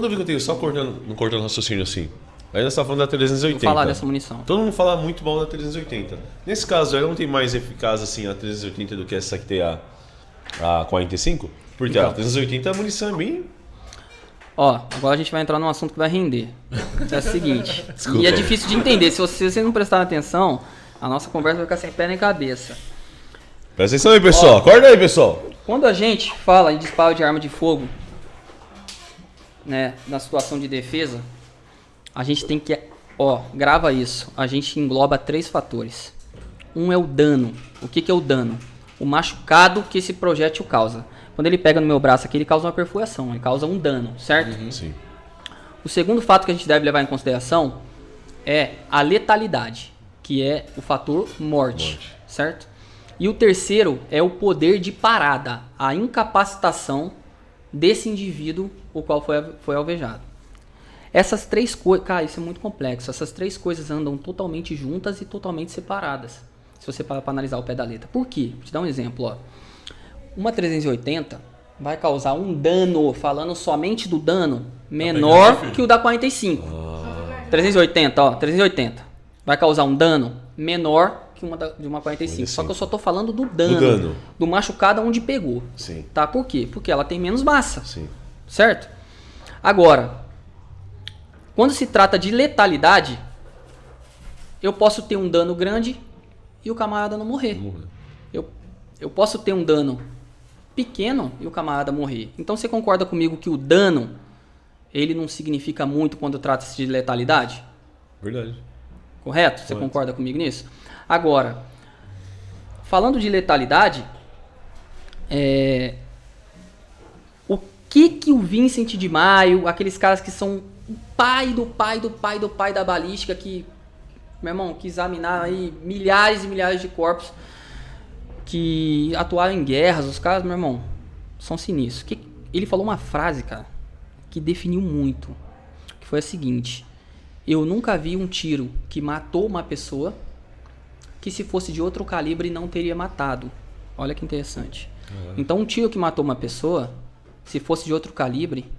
Toda vez que eu tenho só cortando raciocínio assim. Aí nós estamos falando da 380. Vou falar dessa munição. Todo mundo fala muito mal da 380. Nesse caso, ela não tem mais eficácia assim a 380 do que essa que tem a 45? Porque Então. a 380 a munição é bem... Ó, agora a gente vai entrar num assunto que vai render. É o seguinte, Desculpa. e é difícil de entender. Se você não prestar atenção, a nossa conversa vai ficar sem pé nem cabeça. Presta atenção aí, pessoal. Acorda aí, pessoal. Quando a gente fala em disparo de arma de fogo, né, na situação de defesa, a gente tem que, grava isso, a gente engloba 3 fatores. Um é o dano. O que é o dano? O machucado que esse projétil causa. Quando ele pega no meu braço aqui, ele causa uma perfuração, ele causa um dano, certo? Sim. O segundo fato que a gente deve levar em consideração é a letalidade, que é o fator morte, certo? E o terceiro é o poder de parada, a incapacitação desse indivíduo o qual foi alvejado. Essas 3 coisas, cara, isso é muito complexo, essas 3 coisas andam totalmente juntas e totalmente separadas, se você parar para analisar o pé da letra. Por quê? Vou te dar um exemplo, ó. Uma 380 vai causar um dano, falando somente do dano, menor que o da 45. 380, vai causar um dano menor que de uma 45. Só que eu só tô falando do dano, do machucado onde pegou. Sim. Tá? Por quê? Porque ela tem menos massa. Sim. Certo? Agora, quando se trata de letalidade, eu posso ter um dano grande e o camarada não morrer. Eu posso ter um dano pequeno e o camarada morrer. Então você concorda comigo que o dano, ele não significa muito quando trata-se de letalidade? Verdade. Correto? Você concorda comigo nisso? Agora, falando de letalidade, o que o Vincent de Maio, aqueles caras que são o pai do pai do pai do pai da balística, que, meu irmão, que examinaram aí milhares e milhares de corpos, que atuaram em guerras, os caras, meu irmão, são sinistros. Ele falou uma frase, cara, que definiu muito, que foi a seguinte: eu nunca vi um tiro que matou uma pessoa que, se fosse de outro calibre, não teria matado. Olha que interessante. Então um tiro que matou uma pessoa, se fosse de outro calibre,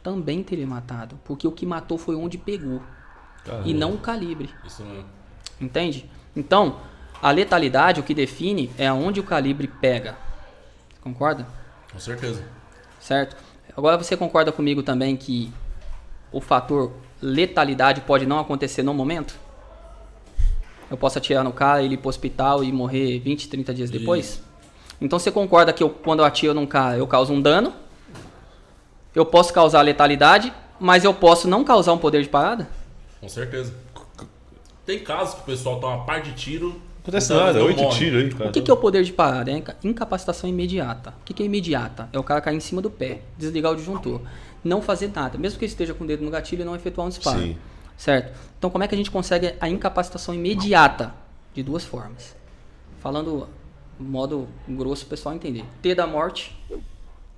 também teria matado, porque o que matou foi onde pegou e não o calibre. Isso mesmo. Entende? Então, a letalidade, o que define é aonde o calibre pega. Concorda? Com certeza. Certo? Agora você concorda comigo também que o fator letalidade pode não acontecer no momento? Eu posso atirar no cara, ele ir pro hospital e morrer 20, 30 dias depois? Então você concorda que quando eu atiro num cara, eu causo um dano? Eu posso causar letalidade, mas eu posso não causar um poder de parada? Com certeza. Tem casos que o pessoal toma uma par de tiro. Não acontece nada, 8 tiros aí, cara. O que é o poder de parada? É incapacitação imediata. O que é imediata? É o cara cair em cima do pé, desligar o disjuntor, não fazer nada, mesmo que ele esteja com o dedo no gatilho e não efetuar um disparo. Sim. Certo? Então como é que a gente consegue a incapacitação imediata? De 2 formas. Falando modo grosso, o pessoal entender. T da morte,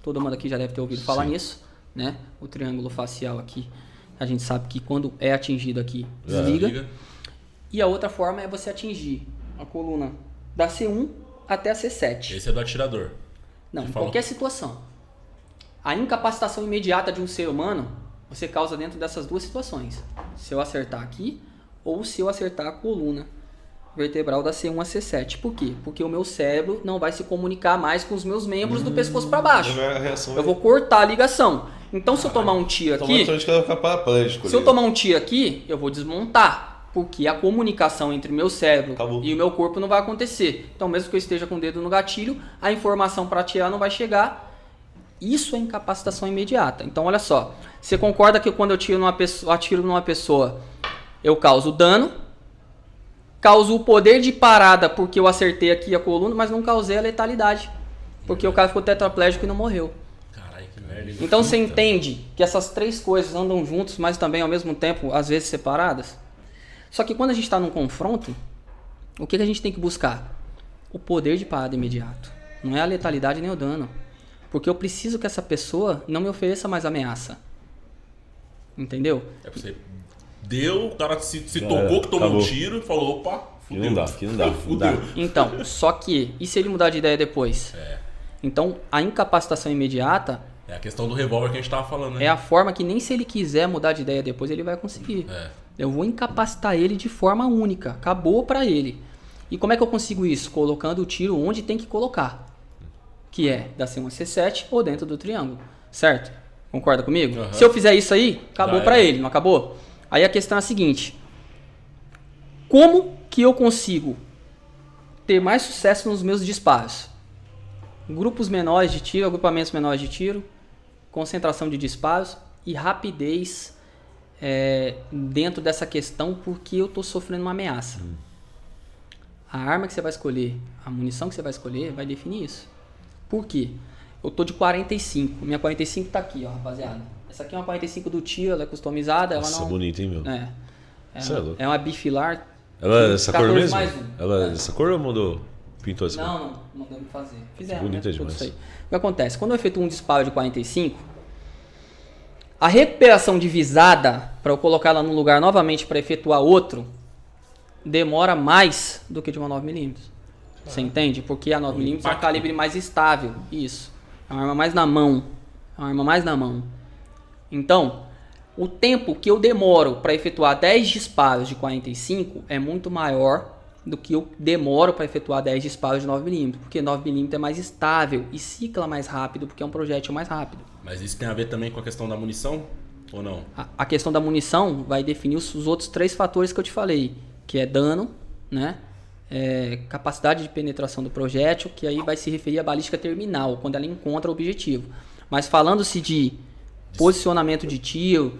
todo mundo aqui já deve ter ouvido falar nisso, né? O triângulo facial aqui, a gente sabe que quando é atingido aqui, desliga. E a outra forma é você atingir a coluna da C1 até a C7. Esse é do atirador. Não, em qualquer situação. A incapacitação imediata de um ser humano, você causa dentro dessas 2 situações. Se eu acertar aqui, ou se eu acertar a coluna vertebral da C1 a C7. Por quê? Porque o meu cérebro não vai se comunicar mais com os meus membros do pescoço para baixo. Eu vou cortar a ligação. Então se eu tomar um tiro aqui, se eu tomar um tiro aqui, eu vou desmontar. Porque a comunicação entre o meu cérebro e o meu corpo não vai acontecer. Então mesmo que eu esteja com o dedo no gatilho, a informação para atirar não vai chegar. Isso é incapacitação imediata. Então olha só, você concorda que quando eu atiro numa pessoa, eu causo dano, causo o poder de parada porque eu acertei aqui a coluna, mas não causei a letalidade, porque o cara ficou tetraplégico e não morreu. Caralho, que merda. Então você entende que essas 3 coisas andam juntos, mas também ao mesmo tempo, às vezes separadas? Só que quando a gente está num confronto, o que a gente tem que buscar? O poder de parada imediato. Não é a letalidade nem o dano. Porque eu preciso que essa pessoa não me ofereça mais ameaça. Entendeu? É pra você deu, o cara se tocou que tomou um tiro e falou, opa, fudeu. Aqui não dá. Fudeu. Então, só que, e se ele mudar de ideia depois? Então, a incapacitação imediata É a questão do revólver que a gente tava falando, né? É a forma que nem se ele quiser mudar de ideia depois, ele vai conseguir. Eu vou incapacitar ele de forma única. Acabou pra ele. E como é que eu consigo isso? Colocando o tiro onde tem que colocar. Que é da C1 a C7 ou dentro do triângulo. Certo? Concorda comigo? Uhum. Se eu fizer isso aí, acabou pra ele, não acabou? Aí a questão é a seguinte. Como que eu consigo ter mais sucesso nos meus disparos? Grupos menores de tiro, agrupamentos menores de tiro, concentração de disparos e rapidez dentro dessa questão, porque eu estou sofrendo uma ameaça. A arma que você vai escolher, a munição que você vai escolher, vai definir isso. Por quê? Eu tô de 45, minha 45 tá aqui, ó, rapaziada. Essa aqui é uma 45 do tiro, ela é customizada. Nossa, ela não... bonita, hein, meu? É uma bifilar. Ela é dessa cor mesmo? Mais um. Ela é dessa cor ou mudou? Pintou essa cor? Não mandamos fazer. Fizemos, bonita né? demais. Tudo isso aí. O que acontece? Quando eu efetuo um disparo de 45, a recuperação de visada, para eu colocar ela num lugar novamente para efetuar outro, demora mais do que de uma 9mm. Você entende? Porque a 9mm é um calibre mais estável. Isso. É uma arma mais na mão. É uma arma mais na mão. Então, o tempo que eu demoro para efetuar 10 disparos de 45 é muito maior do que eu demoro para efetuar 10 disparos de 9mm. Porque 9mm é mais estável e cicla mais rápido, porque é um projétil mais rápido. Mas isso tem a ver também com a questão da munição? Ou não? A questão da munição vai definir os outros 3 fatores que eu te falei. Que é dano, né? Capacidade de penetração do projétil, que aí vai se referir à balística terminal, quando ela encontra o objetivo. Mas falando-se de posicionamento de tiro,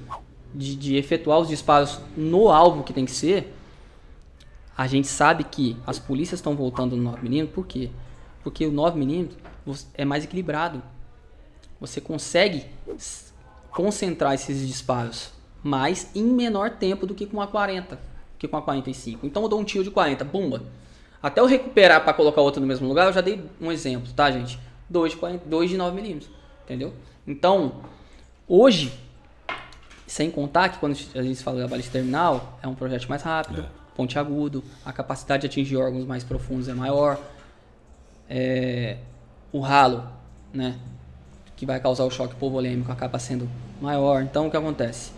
de efetuar os disparos no alvo que tem que ser, a gente sabe que as polícias estão voltando no 9mm, por quê? Porque o 9mm é mais equilibrado. Você consegue concentrar esses disparos mais em menor tempo do que com a 40, que com a 45. Então eu dou um tiro de 40, bumba. Até eu recuperar para colocar outro no mesmo lugar, eu já dei um exemplo, tá, gente? 2 de 9mm, entendeu? Então, hoje, sem contar que quando a gente fala da balística terminal, é um projétil mais rápido, pontiagudo, a capacidade de atingir órgãos mais profundos é maior, o ralo, né, que vai causar o choque hipovolêmico acaba sendo maior. Então, o que acontece?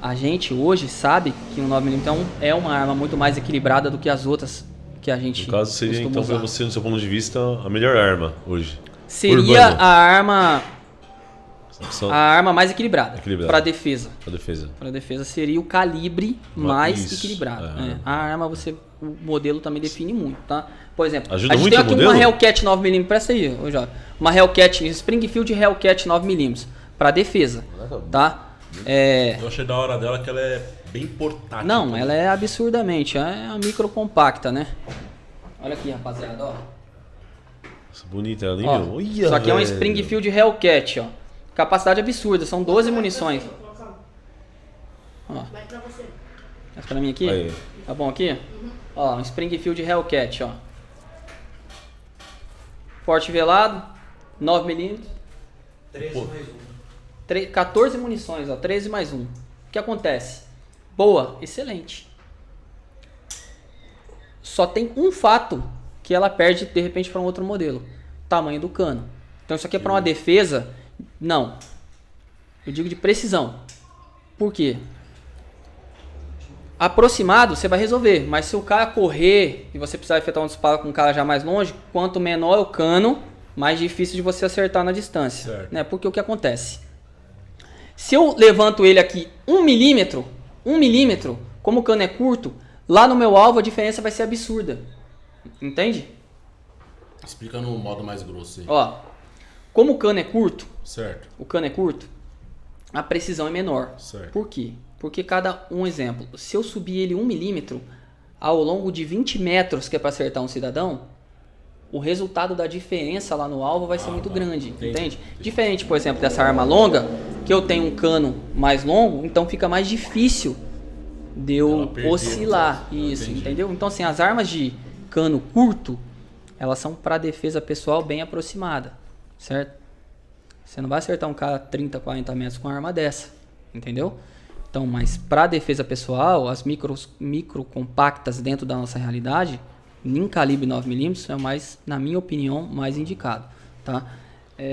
A gente hoje sabe que o 9mm é uma arma muito mais equilibrada do que as outras que a gente No caso, seria então para você, no seu ponto de vista, a melhor arma hoje? Seria Urbano. a arma mais equilibrada. Para defesa. Para defesa seria o calibre mais Isso. equilibrado. A arma, o modelo também define muito, tá? Por exemplo, Ajuda a gente muito tem o aqui modelo? uma Hellcat 9mm, presta aí, ô Jota. Uma Hellcat, Springfield Hellcat 9mm, para defesa, tá? Eu achei da hora dela que ela é bem portátil. Não, também. ela é absurdamente, é uma micro compacta, né? Olha aqui, rapaziada, ó. Nossa, bonita ela, hein, Ó, meu? Olha, isso aqui é um velho. Springfield Hellcat, ó. Capacidade absurda, são 12 munições. Ó. Essa pra mim aqui? Aí. Tá bom aqui? Ó, um Springfield Hellcat, ó. Porte velado, 9mm. 13 mais 1. 14 munições, ó, 13 mais 1. O que acontece? Boa, excelente. Só tem um fato que ela perde de repente para um outro modelo: tamanho do cano. Então isso aqui é para uma defesa, não. Eu digo de precisão. Por quê? Aproximado você vai resolver, mas se o cara correr e você precisar efetuar um disparo com um cara já mais longe, quanto menor o cano, mais difícil de você acertar na distância, né? Porque o que acontece? Se eu levanto ele aqui 1 milímetro, como o cano é curto, lá no meu alvo a diferença vai ser absurda. Entende? Explica no modo mais grosso aí. Ó, como o cano é curto, Certo. a precisão é menor. Certo. Por quê? Porque um exemplo, se eu subir ele 1 milímetro ao longo de 20 metros, que é para acertar um cidadão, o resultado da diferença lá no alvo vai ser muito grande, entende? Diferente, por exemplo, dessa arma longa, que eu tenho um cano mais longo, então fica mais difícil de eu oscilar. Isso, entendeu? Então, assim, as armas de cano curto, elas são para defesa pessoal bem aproximada, certo? Você não vai acertar um cara 30, 40 metros com uma arma dessa, entendeu? Então, mas para defesa pessoal, as micro compactas dentro da nossa realidade, em calibre 9mm, é o mais, na minha opinião, mais indicado, tá?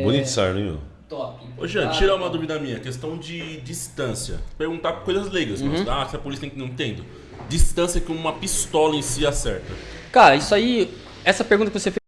Bonito essa arma, hein, meu? Top. Ô Jean, tira uma dúvida minha, questão de distância. Perguntar coisas leigas, mas se a polícia não entende. Distância que uma pistola em si acerta. Cara, isso aí, essa pergunta que você fez